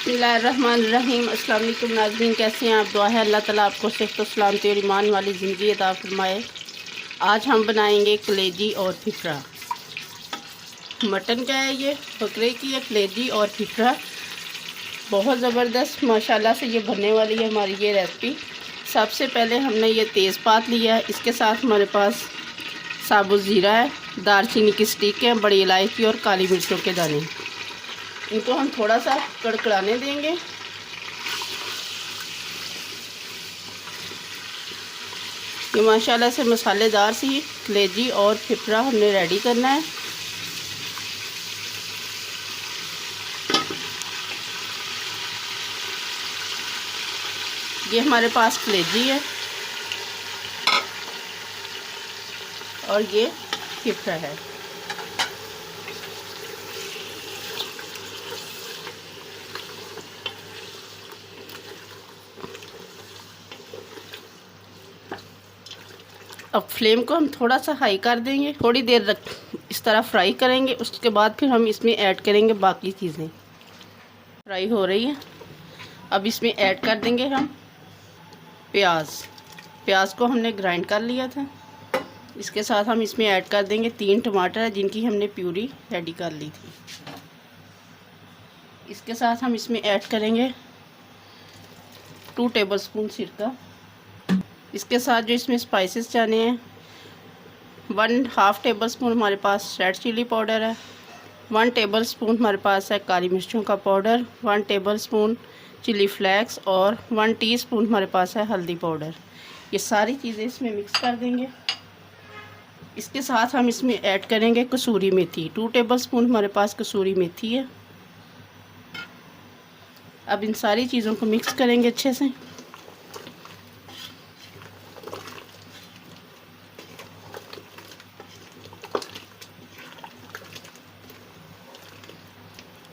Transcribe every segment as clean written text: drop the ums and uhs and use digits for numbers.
बिस्मिल्लाहिर्रहमानिर्रहीम। अस्सलाम वालेकुम नाज़रीन, कैसे हैं आप? दुआ है अल्लाह ताला आपको सेहत और सलामती और ईमान वाली ज़िंदगी अता फरमाए। आज हम बनाएंगे कलेजी और फिटरा। मटन का है, ये बकरे की है, कलेजी और फिटरा। बहुत ज़बरदस्त माशाल्लाह से ये बनने वाली है हमारी ये रेसिपी। सबसे पहले हमने ये तेज़पात लिया है, इसके साथ हमारे पास साबुत ज़ीरा है, दालचीनी की स्टिक है, बड़ी इलायची और काली मिर्चों के दाने। इनको हम थोड़ा सा कड़कड़ाने देंगे। ये माशाल्लाह से मसालेदार सी कलेजी और फिटरा हमने रेडी करना है। ये हमारे पास कलेजी है और ये फिटरा है। अब फ्लेम को हम थोड़ा सा हाई कर देंगे, थोड़ी देर रख इस तरह फ्राई करेंगे। उसके बाद फिर हम इसमें ऐड करेंगे बाकी चीज़ें। फ्राई हो रही है, अब इसमें ऐड कर देंगे हम प्याज को हमने ग्राइंड कर लिया था। इसके साथ हम इसमें ऐड कर देंगे 3 टमाटर जिनकी हमने प्यूरी रेडी कर ली थी। इसके साथ हम इसमें ऐड करेंगे 2 टेबलस्पून सिरका। इसके साथ जो इसमें स्पाइसेस जाने हैं, 1/2 टेबलस्पून हमारे पास रेड चिली पाउडर है, 1 टेबलस्पून हमारे पास है काली मिर्चों का पाउडर, 1 टेबलस्पून चिली फ्लेक्स और 1 टीस्पून हमारे पास है हल्दी पाउडर। ये सारी चीज़ें इसमें मिक्स कर देंगे। इसके साथ हम इसमें ऐड करेंगे कसूरी मेथी, 2 टेबलस्पून हमारे पास कसूरी मेथी है। अब इन सारी चीज़ों को मिक्स करेंगे अच्छे से।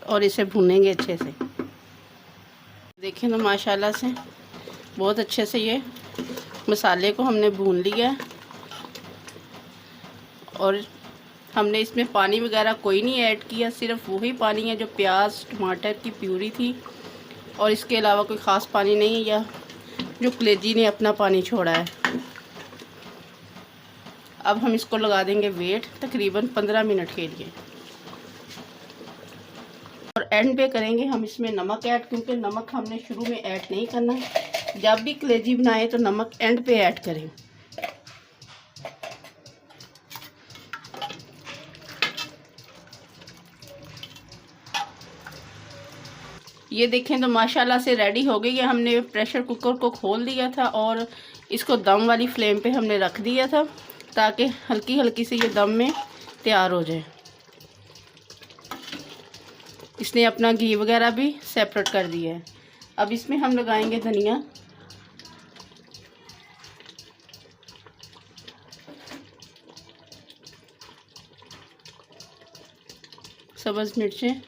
और इसे भूनेंगे अच्छे से। देखिए ना माशाल्लाह से बहुत अच्छे से ये मसाले को हमने भून लिया है। और हमने इसमें पानी वगैरह कोई नहीं ऐड किया, सिर्फ वही पानी है जो प्याज टमाटर की प्यूरी थी, और इसके अलावा कोई ख़ास पानी नहीं है, या जो कलेजी ने अपना पानी छोड़ा है। अब हम इसको लगा देंगे वेट तकरीबन 15 मिनट के लिए। और एंड पे करेंगे हम इसमें नमक ऐड, क्योंकि नमक हमने शुरू में ऐड नहीं करना। जब भी कलेजी बनाए तो नमक एंड पे ऐड करें। ये देखें तो माशाल्लाह से रेडी हो गई है। हमने प्रेशर कुकर को खोल दिया था और इसको दम वाली फ्लेम पे हमने रख दिया था, ताकि हल्की हल्की से ये दम में तैयार हो जाए। इसने अपना घी वगैरह भी सेपरेट कर दिया है। अब इसमें हम लगाएंगे धनिया, सब्ज़ मिर्चें,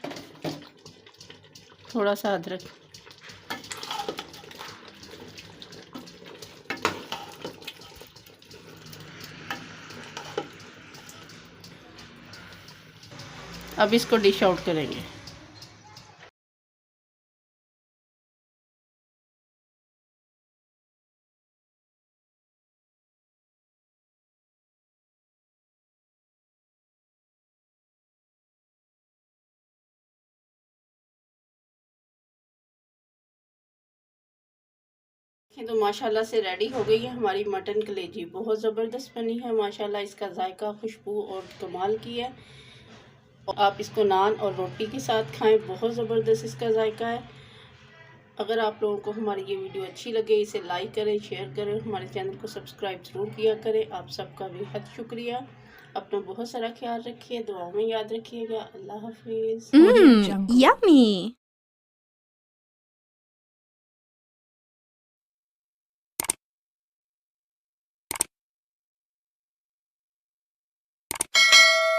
थोड़ा सा अदरक। अब इसको डिश आउट करेंगे। तो माशाल्लाह से रेडी हो गई है हमारी मटन कलेजी। बहुत ज़बरदस्त बनी है माशाल्लाह, इसका जायका खुशबू और कमाल की है। और आप इसको नान और रोटी के साथ खाएं, बहुत ज़बरदस्त इसका जायका है। अगर आप लोगों को हमारी ये वीडियो अच्छी लगे, इसे लाइक करें, शेयर करें, हमारे चैनल को सब्सक्राइब ज़रूर किया करें। आप सबका बेहद शुक्रिया। अपना बहुत सारा ख्याल रखिए, दुआओं में याद रखिएगा। अल्लाह हाफिज़। Yummy.